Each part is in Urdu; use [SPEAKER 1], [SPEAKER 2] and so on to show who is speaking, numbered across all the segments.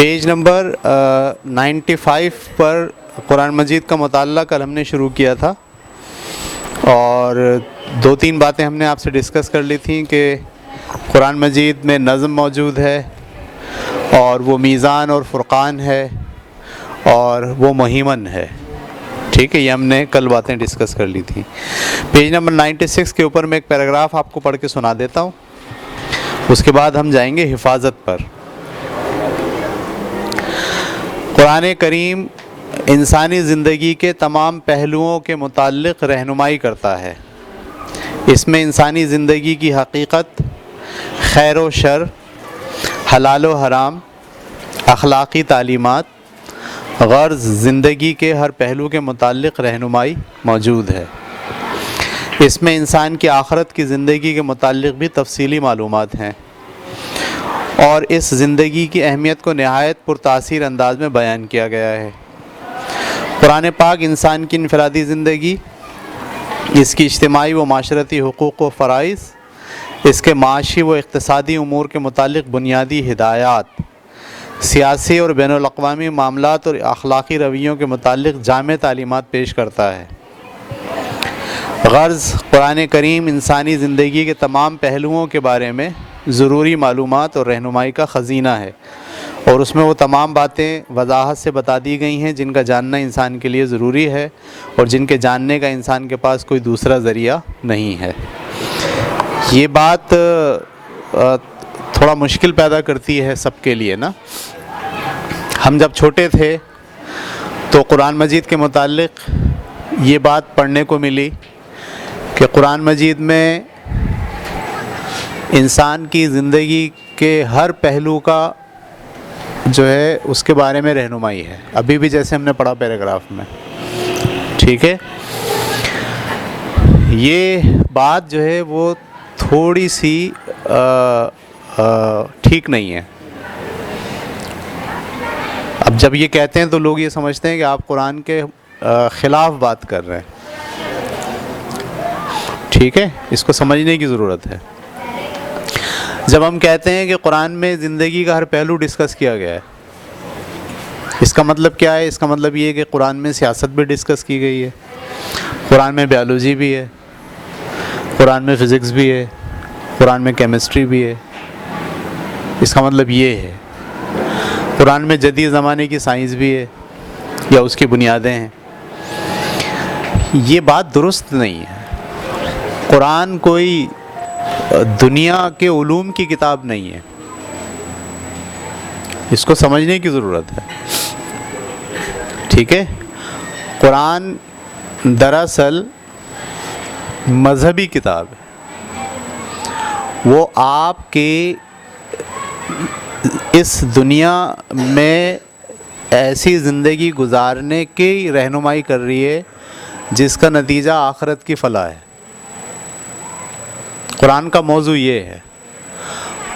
[SPEAKER 1] پیج نمبر 95 پر قرآن مجید کا مطالعہ کل ہم نے شروع کیا تھا، اور 2-3 باتیں ہم نے آپ سے ڈسکس کر لی تھیں کہ قرآن مجید میں نظم موجود ہے، اور وہ میزان اور فرقان ہے، اور وہ مہیمن ہے. ٹھیک ہے، یہ ہم نے کل باتیں ڈسکس کر لی تھیں. پیج نمبر 96 کے اوپر میں ایک پیراگراف آپ کو پڑھ کے سنا دیتا ہوں، اس کے بعد ہم جائیں گے حفاظت پر. قرآن کریم انسانی زندگی کے تمام پہلوؤں کے متعلق رہنمائی کرتا ہے. اس میں انسانی زندگی کی حقیقت، خیر و شر، حلال و حرام، اخلاقی تعلیمات، غرض، زندگی کے ہر پہلو کے متعلق رہنمائی موجود ہے. اس میں انسان کی آخرت کی زندگی کے متعلق بھی تفصیلی معلومات ہیں، اور اس زندگی کی اہمیت کو نہایت پرتاثیر انداز میں بیان کیا گیا ہے. قرآن پاک انسان کی انفرادی زندگی، اس کی اجتماعی و معاشرتی حقوق و فرائض، اس کے معاشی و اقتصادی امور کے متعلق بنیادی ہدایات، سیاسی اور بین الاقوامی معاملات اور اخلاقی رویوں کے متعلق جامع تعلیمات پیش کرتا ہے. غرض، قرآن کریم انسانی زندگی کے تمام پہلوؤں کے بارے میں ضروری معلومات اور رہنمائی کا خزینہ ہے، اور اس میں وہ تمام باتیں وضاحت سے بتا دی گئی ہیں جن کا جاننا انسان کے لیے ضروری ہے، اور جن کے جاننے کا انسان کے پاس کوئی دوسرا ذریعہ نہیں ہے. یہ بات تھوڑا مشکل پیدا کرتی ہے سب کے لیے نا. ہم جب چھوٹے تھے تو قرآن مجید کے متعلق یہ بات پڑھنے کو ملی کہ قرآن مجید میں انسان کی زندگی کے ہر پہلو کا جو ہے اس کے بارے میں رہنمائی ہے. ابھی بھی جیسے ہم نے پڑھا پیراگراف میں، ٹھیک ہے. یہ بات جو ہے وہ تھوڑی سی ٹھیک نہیں ہے. اب جب یہ کہتے ہیں تو لوگ یہ سمجھتے ہیں کہ آپ قرآن کے خلاف بات کر رہے ہیں. ٹھیک ہے، اس کو سمجھنے کی ضرورت ہے. جب ہم کہتے ہیں کہ قرآن میں زندگی کا ہر پہلو ڈسکس کیا گیا ہے، اس کا مطلب کیا ہے؟ اس کا مطلب یہ ہے کہ قرآن میں سیاست بھی ڈسکس کی گئی ہے، قرآن میں بیالوجی بھی ہے، قرآن میں فزکس بھی ہے، قرآن میں کیمسٹری بھی ہے. اس کا مطلب یہ ہے قرآن میں جدید زمانے کی سائنس بھی ہے یا اس کی بنیادیں ہیں. یہ بات درست نہیں ہے. قرآن کوئی دنیا کے علوم کی کتاب نہیں ہے، اس کو سمجھنے کی ضرورت ہے. ٹھیک ہے، قرآن دراصل مذہبی کتاب ہے. وہ آپ کے اس دنیا میں ایسی زندگی گزارنے کی رہنمائی کر رہی ہے جس کا نتیجہ آخرت کی فلاح ہے. قرآن کا موضوع یہ ہے.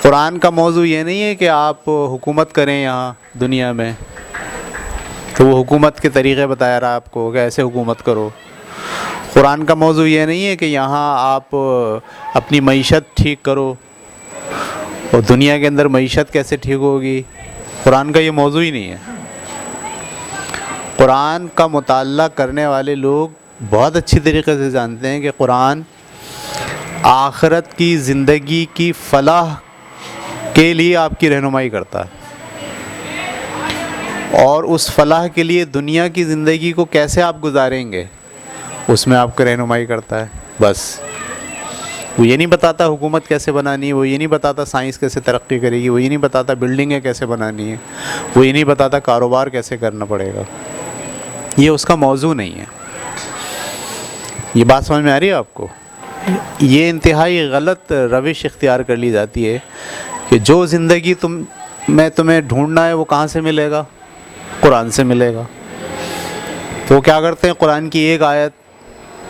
[SPEAKER 1] قرآن کا موضوع یہ نہیں ہے کہ آپ حکومت کریں یہاں دنیا میں، تو وہ حکومت کے طریقے بتایا رہا آپ کو کہ ایسے حکومت کرو. قرآن کا موضوع یہ نہیں ہے کہ یہاں آپ اپنی معیشت ٹھیک کرو، اور دنیا کے اندر معیشت کیسے ٹھیک ہوگی. قرآن کا یہ موضوع ہی نہیں ہے. قرآن کا مطالعہ کرنے والے لوگ بہت اچھی طریقے سے جانتے ہیں کہ قرآن آخرت کی زندگی کی فلاح کے لیے آپ کی رہنمائی کرتا ہے، اور اس فلاح کے لیے دنیا کی زندگی کو کیسے آپ گزاریں گے اس میں آپ کو رہنمائی کرتا ہے. بس وہ یہ نہیں بتاتا حکومت کیسے بنانی ہے، وہ یہ نہیں بتاتا سائنس کیسے ترقی کرے گی، وہ یہ نہیں بتاتا بلڈنگیں کیسے بنانی ہیں، وہ یہ نہیں بتاتا کاروبار کیسے کرنا پڑے گا. یہ اس کا موضوع نہیں ہے. یہ بات سمجھ میں آ رہی ہے آپ کو؟ یہ انتہائی غلط روش اختیار کر لی جاتی ہے کہ جو زندگی تمہیں ڈھونڈنا ہے وہ کہاں سے ملے گا؟ قرآن سے ملے گا. تو وہ کیا کرتے ہیں؟ قرآن کی ایک آیت،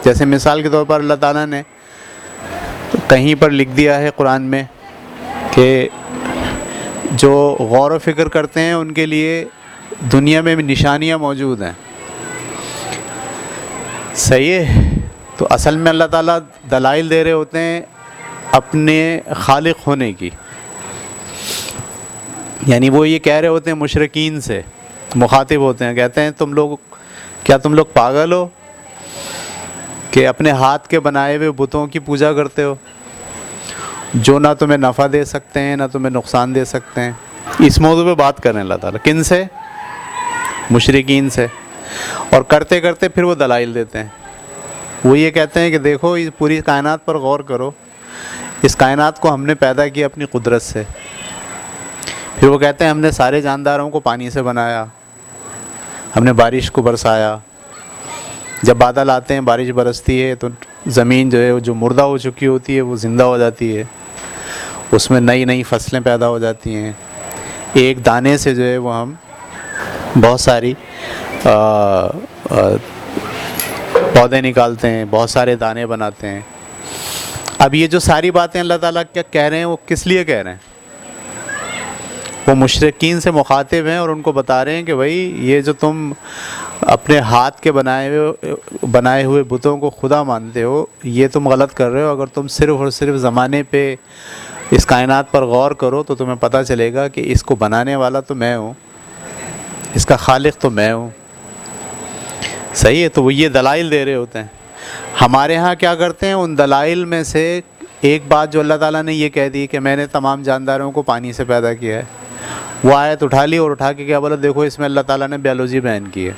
[SPEAKER 1] جیسے مثال کے طور پر اللہ تعالیٰ نے کہیں پر لکھ دیا ہے قرآن میں کہ جو غور و فکر کرتے ہیں ان کے لیے دنیا میں بھی نشانیاں موجود ہیں. صحیح ہے، تو اصل میں اللہ تعالیٰ دلائل دے رہے ہوتے ہیں اپنے خالق ہونے کی. یعنی وہ یہ کہہ رہے ہوتے ہیں مشرکین سے، مخاطب ہوتے ہیں، کہتے ہیں تم لوگ پاگل ہو کہ اپنے ہاتھ کے بنائے ہوئے بتوں کی پوجا کرتے ہو جو نہ تمہیں نفع دے سکتے ہیں نہ تمہیں نقصان دے سکتے ہیں۔ اس موضوع پہ بات کریں اللہ تعالیٰ، کن سے؟ مشرکین سے۔ اور کرتے کرتے پھر وہ دلائل دیتے ہیں، وہ یہ کہتے ہیں کہ دیکھو اس پوری کائنات پر غور کرو، اس کائنات کو ہم نے پیدا کیا اپنی قدرت سے۔ پھر وہ کہتے ہیں ہم نے سارے جانداروں کو پانی سے بنایا، ہم نے بارش کو برسایا، جب بادل آتے ہیں بارش برستی ہے تو زمین جو ہے جو مردہ ہو چکی ہوتی ہے وہ زندہ ہو جاتی ہے، اس میں نئی نئی فصلیں پیدا ہو جاتی ہیں۔ ایک دانے سے جو ہے وہ ہم بہت ساری پودے نکالتے ہیں، بہت سارے دانے بناتے ہیں۔ اب یہ جو ساری باتیں اللہ تعالیٰ کیا کہہ رہے ہیں وہ کس لیے کہہ رہے ہیں؟ وہ مشرکین سے مخاطب ہیں اور ان کو بتا رہے ہیں کہ بھائی یہ جو تم اپنے ہاتھ کے بنائے ہوئے بتوں کو خدا مانتے ہو یہ تم غلط کر رہے ہو۔ اگر تم صرف اور صرف زمانے پہ اس کائنات پر غور کرو تو تمہیں پتہ چلے گا کہ اس کو بنانے والا تو میں ہوں، اس کا خالق تو میں ہوں۔ صحیح ہے، تو وہ یہ دلائل دے رہے ہوتے ہیں۔ ہمارے ہاں کیا کرتے ہیں، ان دلائل میں سے ایک بات جو اللہ تعالیٰ نے یہ کہہ دی کہ میں نے تمام جانداروں کو پانی سے پیدا کیا ہے، وہ آیت اٹھا لی اور اٹھا کے کیا بولا، دیکھو اس میں اللہ تعالیٰ نے بیالوجی بیان کی ہے،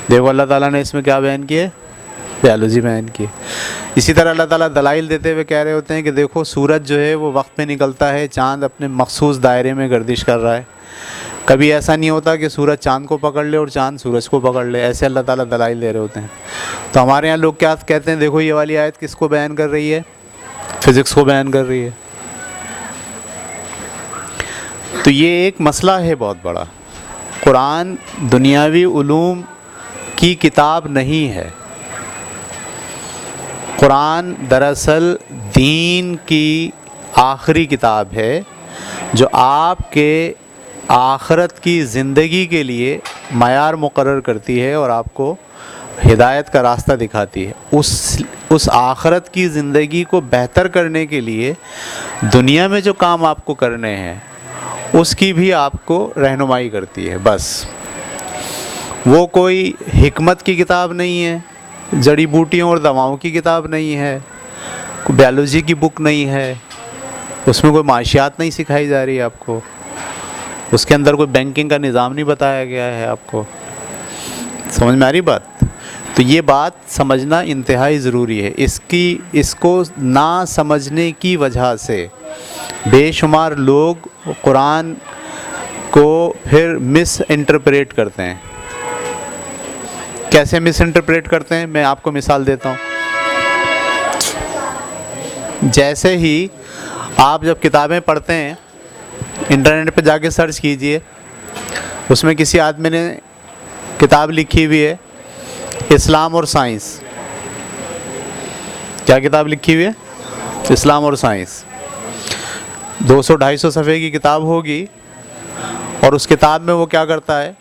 [SPEAKER 1] دیکھو اللہ تعالیٰ نے اس میں کیا بیان کی ہے، بیالوجی بیان کی ہے۔ اسی طرح اللہ تعالیٰ دلائل دیتے ہوئے کہہ رہے ہوتے ہیں کہ دیکھو سورج جو ہے وہ وقت میں نکلتا ہے، چاند اپنے مخصوص دائرے میں گردش کر رہا ہے، کبھی ایسا نہیں ہوتا کہ سورج چاند کو پکڑ لے اور چاند سورج کو پکڑ لے، ایسے اللہ تعالیٰ دلائل دے رہے ہوتے ہیں۔ تو ہمارے یہاں لوگ کیا کہتے ہیں، دیکھو یہ والی آیت کس کو بیان کر رہی ہے، فزکس کو بیان کر رہی ہے۔ تو یہ ایک مسئلہ ہے بہت بڑا، قرآن دنیاوی علوم کی کتاب نہیں ہے، قرآن دراصل دین کی آخری کتاب ہے جو آپ کے آخرت کی زندگی کے لیے معیار مقرر کرتی ہے اور آپ کو ہدایت کا راستہ دکھاتی ہے۔ اس آخرت کی زندگی کو بہتر کرنے کے لیے دنیا میں جو کام آپ کو کرنے ہیں اس کی بھی آپ کو رہنمائی کرتی ہے۔ بس وہ کوئی حکمت کی کتاب نہیں ہے، جڑی بوٹیوں اور دواؤں کی کتاب نہیں ہے، کوئی بیالوجی کی بک نہیں ہے، اس میں کوئی معاشیات نہیں سکھائی جا رہی ہے آپ کو، اس کے اندر کوئی بینکنگ کا نظام نہیں بتایا گیا ہے آپ کو۔ سمجھ میں آ رہی بات؟ تو یہ بات سمجھنا انتہائی ضروری ہے۔ اس کو نہ سمجھنے کی وجہ سے بے شمار لوگ قرآن کو پھر مس انٹرپریٹ کرتے ہیں۔ کیسے مس انٹرپریٹ کرتے ہیں؟ میں آپ کو مثال دیتا ہوں۔ جیسے ہی آپ جب کتابیں پڑھتے ہیں، انٹرنیٹ پہ جا کے سرچ کیجئے، اس میں کسی آدمی نے کتاب لکھی ہوئی ہے اسلام اور سائنس۔ کیا کتاب لکھی ہوئی ہے؟ اسلام اور سائنس۔ 200-250 صفحے کی کتاب ہوگی، اور اس کتاب میں وہ کیا کرتا ہے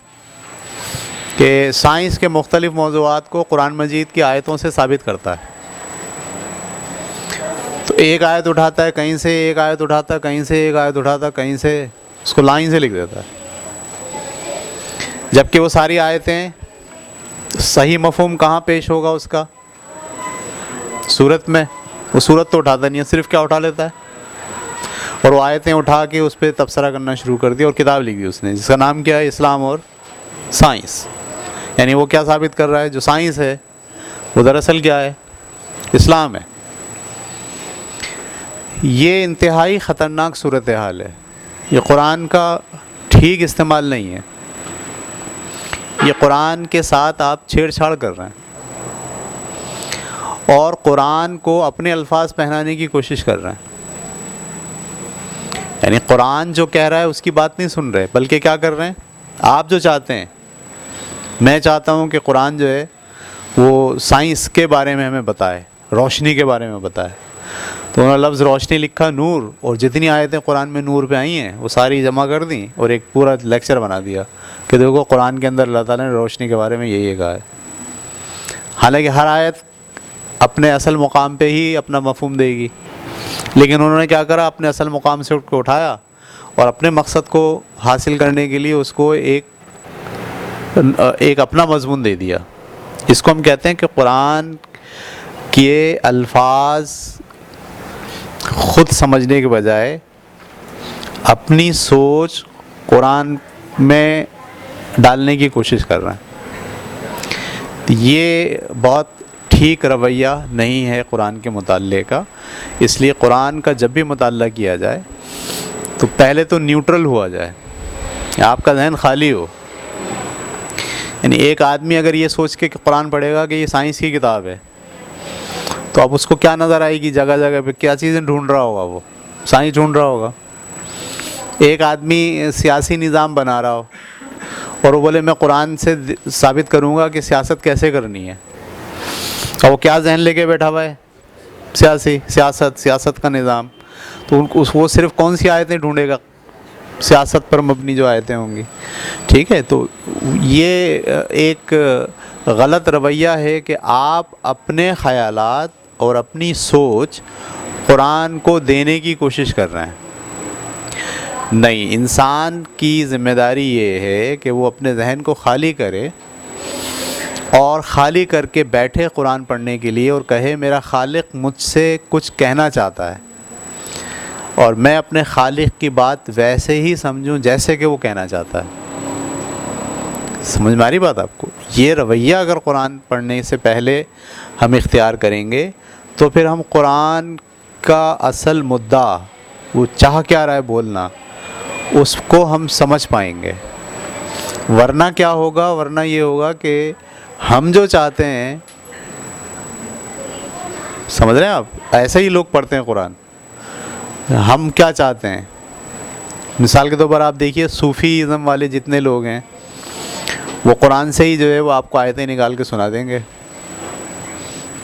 [SPEAKER 1] کہ سائنس کے مختلف موضوعات کو قرآن مجید کی آیتوں سے ثابت کرتا ہے۔ تو ایک آیت اٹھاتا ہے کہیں سے، ایک آیت اٹھاتا ہے کہیں سے، ایک آیت اٹھاتا ہے کہیں سے، اس کو لائن سے لکھ دیتا ہے، جبکہ وہ ساری آیتیں صحیح مفہوم کہاں پیش ہوگا اس کا؟ سورت میں۔ وہ سورت تو اٹھاتا نہیں ہے، صرف کیا اٹھا لیتا ہے، اور وہ آیتیں اٹھا کے اس پہ تبصرہ کرنا شروع کر دیا اور کتاب لکھی اس نے، جس کا نام کیا ہے؟ اسلام اور سائنس۔ یعنی وہ کیا ثابت کر رہا ہے؟ جو سائنس ہے وہ دراصل کیا ہے؟ اسلام ہے۔ یہ انتہائی خطرناک صورتحال ہے، یہ قرآن کا ٹھیک استعمال نہیں ہے، یہ قرآن کے ساتھ آپ چھیڑ چھاڑ کر رہے ہیں اور قرآن کو اپنے الفاظ پہنانے کی کوشش کر رہے ہیں۔ یعنی قرآن جو کہہ رہا ہے اس کی بات نہیں سن رہے، بلکہ کیا کر رہے ہیں؟ آپ جو چاہتے ہیں، میں چاہتا ہوں کہ قرآن جو ہے وہ سائنس کے بارے میں ہمیں بتائے، روشنی کے بارے میں بتائے، تو انہوں نے لفظ روشنی لکھا نور، اور جتنی آیتیں قرآن میں نور پہ آئی ہیں وہ ساری جمع کر دیں اور ایک پورا لیکچر بنا دیا کہ دیکھو قرآن کے اندر اللہ تعالیٰ نے روشنی کے بارے میں یہی کہا ہے۔ حالانکہ ہر آیت اپنے اصل مقام پہ ہی اپنا مفہوم دے گی، لیکن انہوں نے کیا کرا، اپنے اصل مقام سے اٹھ کے اٹھایا اور اپنے مقصد کو حاصل کرنے کے لیے اس کو ایک اپنا مضمون دے دیا۔ اس کو ہم کہتے ہیں کہ قرآن کے الفاظ خود سمجھنے کے بجائے اپنی سوچ قرآن میں ڈالنے کی کوشش کر رہے ہیں۔ یہ بہت ٹھیک رویہ نہیں ہے قرآن کے مطالعے کا۔ اس لیے قرآن کا جب بھی مطالعہ کیا جائے تو پہلے تو نیوٹرل ہوا جائے، آپ کا ذہن خالی ہو۔ یعنی ایک آدمی اگر یہ سوچ کے کہ قرآن پڑھے گا کہ یہ سائنس کی کتاب ہے، تو اب اس کو کیا نظر آئے گی؟ جگہ جگہ پہ کیا چیزیں ڈھونڈ رہا ہوگا، وہ سائنس ڈھونڈ رہا ہوگا۔ ایک آدمی سیاسی نظام بنا رہا ہو اور وہ بولے میں قرآن سے ثابت کروں گا کہ سیاست کیسے کرنی ہے، اور وہ کیا ذہن لے کے بیٹھا ہوا ہے؟ سیاست کا نظام۔ تو وہ صرف کون سی آیتیں ڈھونڈے گا؟ سیاست پر مبنی جو آیتیں ہوں گی، ٹھیک ہے۔ تو یہ ایک غلط رویہ ہے کہ آپ اپنے خیالات اور اپنی سوچ قرآن کو دینے کی کوشش کر رہے ہیں۔ نہیں، انسان کی ذمہ داری یہ ہے کہ وہ اپنے ذہن کو خالی کرے اور خالی کر کے بیٹھے قرآن پڑھنے کے لیے اور کہے میرا خالق مجھ سے کچھ کہنا چاہتا ہے، اور میں اپنے خالق کی بات ویسے ہی سمجھوں جیسے کہ وہ کہنا چاہتا ہے۔ سمجھ میں آ رہی بات آپ کو؟ یہ رویہ اگر قرآن پڑھنے سے پہلے ہم اختیار کریں گے تو پھر ہم قرآن کا اصل مدعا، وہ چاہ کیا رہا ہے بولنا، اس کو ہم سمجھ پائیں گے۔ ورنہ کیا ہوگا؟ ورنہ یہ ہوگا کہ ہم جو چاہتے ہیں، سمجھ رہے ہیں آپ؟ ایسے ہی لوگ پڑھتے ہیں قرآن۔ ہم کیا چاہتے ہیں؟ مثال کے طور پر آپ دیکھیے صوفی ازم والے جتنے لوگ ہیں، وہ قرآن سے ہی جو ہے وہ آپ کو آیتیں نکال کے سنا دیں گے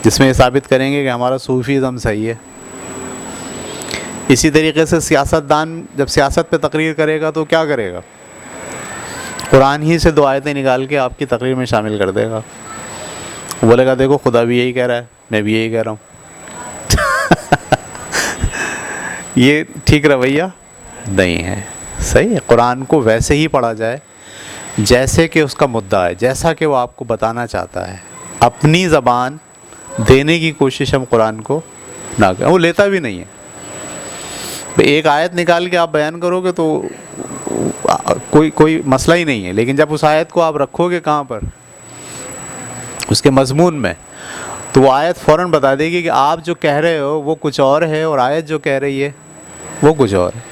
[SPEAKER 1] جس میں یہ ثابت کریں گے کہ ہمارا صوفی ازم صحیح ہے۔ اسی طریقے سے سیاست دان جب سیاست پہ تقریر کرے گا تو کیا کرے گا؟ قرآن ہی سے 2 آیتیں نکال کے آپ کی تقریر میں شامل کر دے گا۔ بولے گا دیکھو خدا بھی یہی کہہ رہا ہے، میں بھی یہی کہہ رہا ہوں۔ یہ ٹھیک رویہ نہیں ہے۔ صحیح ہے، قرآن کو ویسے ہی پڑھا جائے جیسے کہ اس کا مدعا ہے، جیسا کہ وہ آپ کو بتانا چاہتا ہے۔ اپنی زبان دینے کی کوشش ہم قرآن کو نہ کریں، وہ لیتا بھی نہیں ہے۔ ایک آیت نکال کے آپ بیان کرو گے تو کوئی مسئلہ ہی نہیں ہے، لیکن جب اس آیت کو آپ رکھو گے کہاں پر؟ اس کے مضمون میں، تو وہ آیت فوراً بتا دے گی کہ آپ جو کہہ رہے ہو وہ کچھ اور ہے اور آیت جو کہہ رہی ہے وہ کچھ اور ہے۔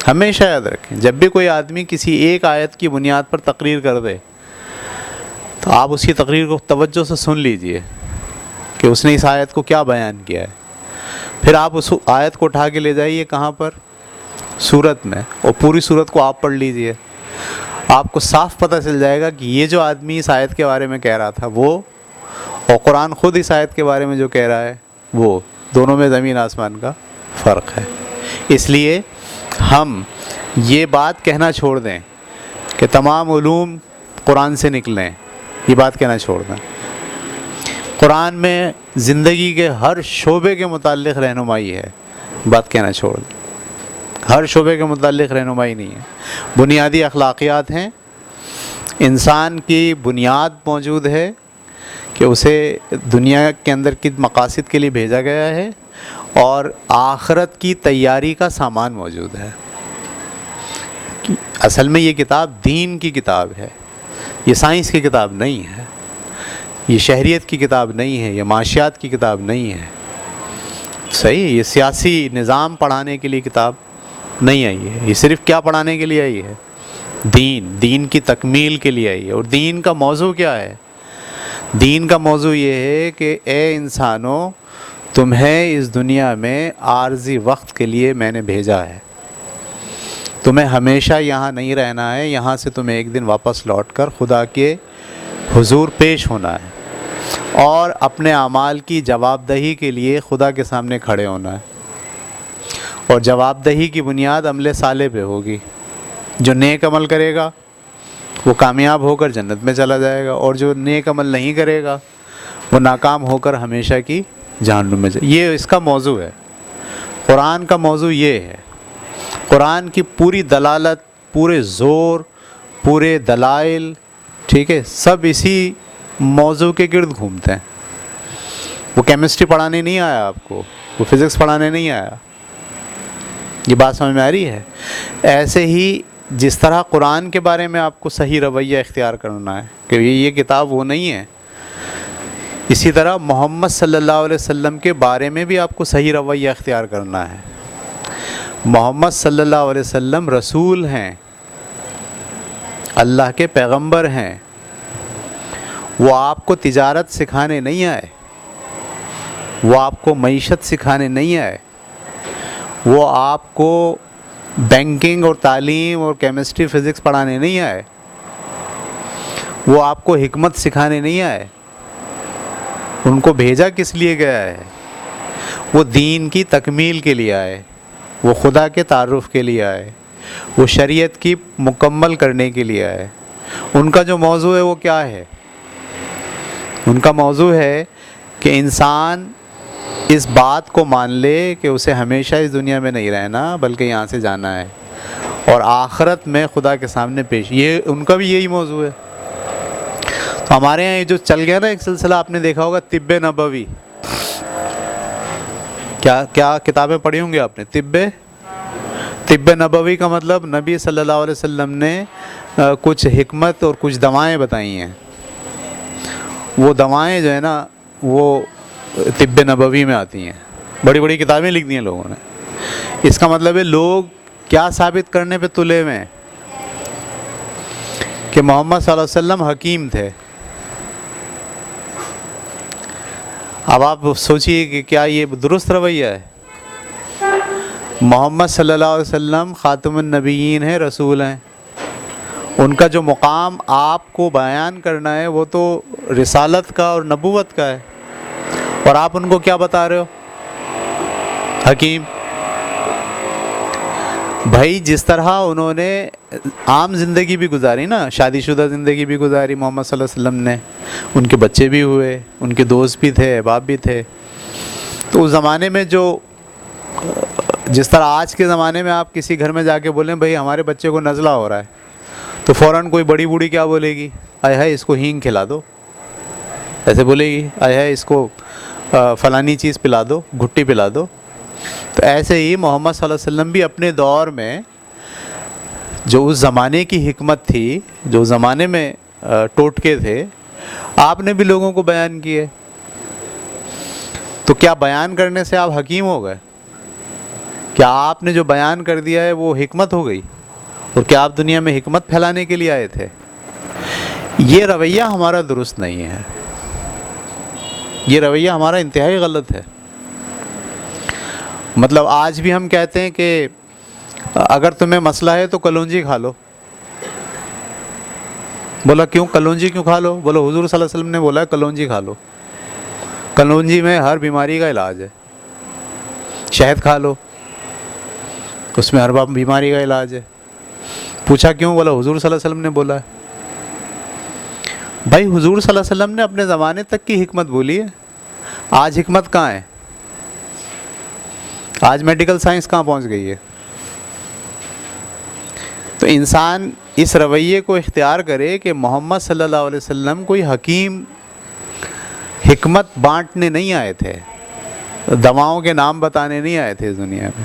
[SPEAKER 1] ہمیشہ یاد رکھیں، جب بھی کوئی آدمی کسی ایک آیت کی بنیاد پر تقریر کر دے تو آپ اس کی تقریر کو توجہ سے سن لیجئے کہ اس نے اس آیت کو کیا بیان کیا ہے۔ پھر آپ اس آیت کو اٹھا کے لے جائیے کہاں پر؟ سورت میں، اور پوری سورت کو آپ پڑھ لیجئے۔ آپ کو صاف پتہ چل جائے گا کہ یہ جو آدمی اس آیت کے بارے میں کہہ رہا تھا وہ، اور قرآن خود اس آیت کے بارے میں جو کہہ رہا ہے وہ، دونوں میں زمین آسمان کا فرق ہے۔ اس لیے ہم یہ بات کہنا چھوڑ دیں کہ تمام علوم قرآن سے نکلیں، یہ بات کہنا چھوڑ دیں۔ قرآن میں زندگی کے ہر شعبے کے متعلق رہنمائی ہے، بات کہنا چھوڑ دیں۔ ہر شعبے کے متعلق رہنمائی نہیں ہے، بنیادی اخلاقیات ہیں۔ انسان کی بنیاد موجود ہے کہ اسے دنیا کے اندر کن مقاصد کے لیے بھیجا گیا ہے، اور آخرت کی تیاری کا سامان موجود ہے۔ اصل میں یہ کتاب دین کی کتاب ہے، یہ سائنس کی کتاب نہیں ہے، یہ شہریت کی کتاب نہیں ہے، یہ معاشیات کی کتاب نہیں ہے۔ صحیح ہے، یہ سیاسی نظام پڑھانے کے لیے کتاب نہیں آئی ہے، یہ صرف کیا پڑھانے کے لیے آئی ہے؟ دین کی تکمیل کے لیے آئی ہے۔ اور دین کا موضوع کیا ہے؟ دین کا موضوع یہ ہے کہ اے انسانوں، تمہیں اس دنیا میں عارضی وقت کے لیے میں نے بھیجا ہے، تمہیں ہمیشہ یہاں نہیں رہنا ہے، یہاں سے تمہیں ایک دن واپس لوٹ کر خدا کے حضور پیش ہونا ہے، اور اپنے اعمال کی جواب دہی کے لیے خدا کے سامنے کھڑے ہونا ہے۔ اور جواب دہی کی بنیاد عمل صالح پہ ہوگی۔ جو نیک عمل کرے گا وہ کامیاب ہو کر جنت میں چلا جائے گا، اور جو نیک عمل نہیں کرے گا وہ ناکام ہو کر ہمیشہ کی جہنم میں جائے۔ یہ اس کا موضوع ہے۔ قرآن کا موضوع یہ ہے، قرآن کی پوری دلالت، پورے زور، پورے دلائل، ٹھیک ہے، سب اسی موضوع کے گرد گھومتے ہیں۔ وہ کیمسٹری پڑھانے نہیں آیا آپ کو، وہ فزکس پڑھانے نہیں آیا۔ یہ بات سمجھ میں آ رہی ہے؟ ایسے ہی جس طرح قرآن کے بارے میں آپ کو صحیح رویہ اختیار کرنا ہے کہ یہ کتاب وہ نہیں ہے، اسی طرح محمد صلی اللہ علیہ وسلم کے بارے میں بھی آپ کو صحیح رویہ اختیار کرنا ہے۔ محمد صلی اللہ علیہ وسلم رسول ہیں، اللہ کے پیغمبر ہیں۔ وہ آپ کو تجارت سکھانے نہیں آئے، وہ آپ کو معیشت سکھانے نہیں آئے، وہ آپ کو بینکنگ اور تعلیم اور کیمسٹری فزکس پڑھانے نہیں آئے، وہ آپ کو حکمت سکھانے نہیں آئے۔ ان کو بھیجا کس لیے گیا ہے؟ وہ دین کی تکمیل کے لیے آئے، وہ خدا کے تعارف کے لیے آئے، وہ شریعت کی مکمل کرنے کے لیے آئے۔ ان کا جو موضوع ہے وہ کیا ہے؟ ان کا موضوع ہے کہ انسان اس بات کو مان لے کہ اسے ہمیشہ اس دنیا میں نہیں رہنا بلکہ یہاں سے جانا ہے اور آخرت میں خدا کے سامنے پیش، یہ ان کا بھی یہی موضوع ہے۔ تو ہمارے یہاں یہ جو چل گیا نا ایک سلسلہ، آپ نے دیکھا ہوگا طب نبوی، کیا کتابیں پڑھی ہوں گی آپ نے؟ طب نبوی کا مطلب نبی صلی اللہ علیہ وسلم نے کچھ حکمت اور کچھ دوائیں بتائی ہیں، وہ دوائیں جو ہے نا وہ طب نبوی میں آتی ہیں، بڑی بڑی کتابیں لکھ دی ہیں لوگوں نے۔ اس کا مطلب ہے لوگ کیا ثابت کرنے پہ تلے ہوئے ہیں کہ محمد صلی اللہ علیہ وسلم حکیم تھے۔ اب آپ سوچئے کہ کیا یہ درست رویہ ہے؟ محمد صلی اللہ علیہ وسلم خاتم النبیین ہیں، رسول ہیں، ان کا جو مقام آپ کو بیان کرنا ہے وہ تو رسالت کا اور نبوت کا ہے، اور آپ ان کو کیا بتا رہے ہو؟ حکیم۔ بھائی جس طرح انہوں نے عام زندگی بھی گزاری نا، شادی شدہ زندگی بھی گزاری محمد صلی اللہ علیہ وسلم نے، ان کے بچے بھی ہوئے، ان کے دوست بھی تھے، احباب بھی تھے، تو اس زمانے میں جو جس طرح آج کے زمانے میں آپ کسی گھر میں جا کے بولیں بھائی ہمارے بچے کو نزلہ ہو رہا ہے، تو فوراً کوئی بڑی بوڑھی کیا بولے گی؟ آئے ہائے اس کو ہینگ کھلا دو، ایسے بولے گی، آئے ہائے اس کو فلانی چیز پلا دو، گھٹی پلا دو۔ تو ایسے ہی محمد صلی اللہ علیہ وسلم بھی اپنے دور میں جو اس زمانے کی حکمت تھی، جو زمانے میں ٹوٹکے تھے، آپ نے بھی لوگوں کو بیان کیے۔ تو کیا بیان کرنے سے آپ حکیم ہو گئے؟ کیا آپ نے جو بیان کر دیا ہے وہ حکمت ہو گئی؟ اور کیا آپ دنیا میں حکمت پھیلانے کے لیے آئے تھے؟ یہ رویہ ہمارا درست نہیں ہے، یہ رویہ ہمارا انتہائی غلط ہے۔ مطلب آج بھی ہم کہتے ہیں کہ اگر تمہیں مسئلہ ہے تو کلونجی کھا لو۔ بولا کیوں کلونجی کیوں کھا لو؟ بولو حضور صلی اللہ علیہ وسلم نے بولا ہے کلونجی کھا لو، کلونجی میں ہر بیماری کا علاج ہے۔ شہد کھا لو، اس میں ہر بیماری کا علاج ہے۔ پوچھا کیوں؟ بولا حضور صلی اللہ علیہ وسلم نے بولا ہے۔ بھائی حضور صلی اللہ علیہ وسلم نے اپنے زمانے تک کی حکمت بولی ہے، آج حکمت کہاں ہے؟ آج میڈیکل سائنس کہاں پہنچ گئی ہے؟ تو انسان اس رویے کو اختیار کرے کہ محمد صلی اللہ علیہ وسلم کوئی حکیم حکمت بانٹنے نہیں آئے تھے، دواؤں کے نام بتانے نہیں آئے تھے اس دنیا میں،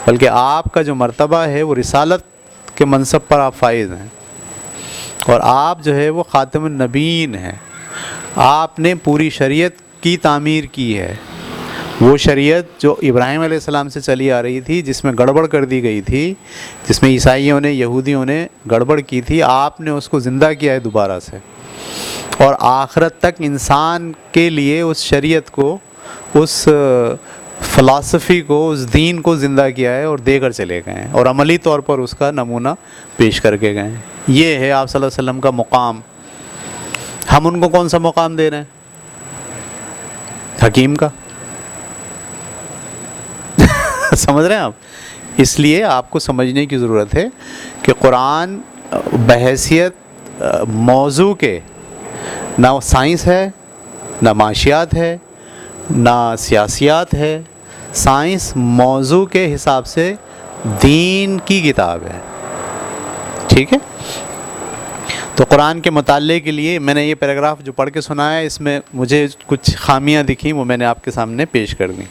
[SPEAKER 1] بلکہ آپ کا جو مرتبہ ہے وہ رسالت کے منصب پر آپ فائز ہیں، اور آپ جو ہے وہ خاتم النبیین ہیں۔ آپ نے پوری شریعت کی تعمیر کی ہے، وہ شریعت جو ابراہیم علیہ السلام سے چلی آ رہی تھی، جس میں گڑبڑ کر دی گئی تھی، جس میں عیسائیوں نے، یہودیوں نے گڑبڑ کی تھی، آپ نے اس کو زندہ کیا ہے دوبارہ سے، اور آخرت تک انسان کے لیے اس شریعت کو، اس فلسفی کو، اس دین کو زندہ کیا ہے اور دے کر چلے گئے ہیں، اور عملی طور پر اس کا نمونہ پیش کر کے گئے ہیں۔ یہ ہے آپ صلی اللہ علیہ وسلم کا مقام۔ ہم ان کو کون سا مقام دے رہے ہیں؟ حکیم کا۔ سمجھ رہے ہیں آپ؟ اس لیے آپ کو سمجھنے کی ضرورت ہے کہ قرآن بحیثیت موضوع کے نہ سائنس ہے، نہ معاشیات ہے، نہ سیاسیات ہے، سائنس موضوع کے حساب سے دین کی کتاب ہے، ٹھیک ہے؟ تو قرآن کے مطالعے کے لیے میں نے یہ پیراگراف جو پڑھ کے سنایا ہے، اس میں مجھے کچھ خامیاں دکھیں، وہ میں نے آپ کے سامنے پیش کر دیں۔